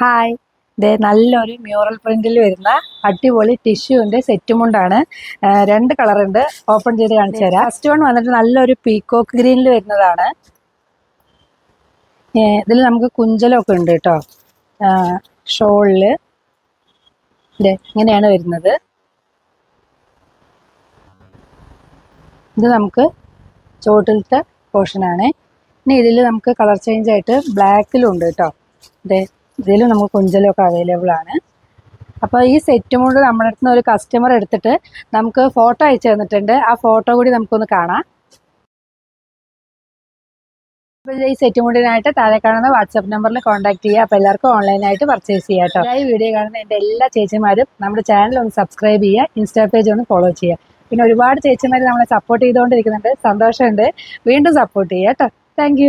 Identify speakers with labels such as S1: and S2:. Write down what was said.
S1: Hi, ഇത് നല്ലൊരു mural പ്രിന്റിൽ വരുന്ന അടിപൊളി ടിഷ്യൂവിന്റെ സെറ്റ് മുണ്ടാണ്. രണ്ട് കളർ ഉണ്ട്. ഓപ്പൺ ചെയ്ത് കാണിച്ചു തരാം. ഫസ്റ്റ് വൺ വന്നിട്ട് നല്ലൊരു പീക്കോക്ക് ഗ്രീനിൽ വരുന്നതാണ്. ഇതിൽ നമുക്ക് കുഞ്ചലൊക്കെ ഉണ്ട് കേട്ടോ. ഷോളില് ഇങ്ങനെയാണ് വരുന്നത്. ഇത് നമുക്ക് ചോട്ടിലത്തെ പോർഷനാണ്. ഇനി ഇതിൽ നമുക്ക് കളർ ചേഞ്ച് ആയിട്ട് ബ്ലാക്കിലും ഉണ്ട് കേട്ടോ. ഇതിലും നമുക്ക് കുഞ്ചലൊക്കെ അവൈലബിൾ ആണ്. അപ്പോൾ ഈ സെറ്റ് മുണ്ട് നമ്മുടെ അടുത്ത് നിന്ന് ഒരു കസ്റ്റമർ എടുത്തിട്ട് നമുക്ക് ഫോട്ടോ അയച്ചു തന്നിട്ടുണ്ട്. ആ ഫോട്ടോ കൂടി നമുക്കൊന്ന് കാണാം. അപ്പോൾ ഈ സെറ്റ് മുണ്ടിനായിട്ട് താഴെ കാണുന്ന വാട്സാപ്പ് നമ്പറിൽ കോൺടാക്ട് ചെയ്യുക. അപ്പോൾ എല്ലാവർക്കും ഓൺലൈനായിട്ട് പർച്ചേസ് ചെയ്യാം കേട്ടോ. ഈ വീഡിയോ കാണുന്ന എൻ്റെ എല്ലാ ചേച്ചിമാരും നമ്മുടെ ചാനൽ ഒന്ന് സബ്സ്ക്രൈബ് ചെയ്യുക, ഇൻസ്റ്റാ പേജ് ഒന്ന് ഫോളോ ചെയ്യുക. പിന്നെ ഒരുപാട് ചേച്ചിമാർ നമ്മളെ സപ്പോർട്ട് ചെയ്തുകൊണ്ടിരിക്കുന്നുണ്ട്. സന്തോഷമുണ്ട്. വീണ്ടും സപ്പോർട്ട് ചെയ്യുക കേട്ടോ. താങ്ക്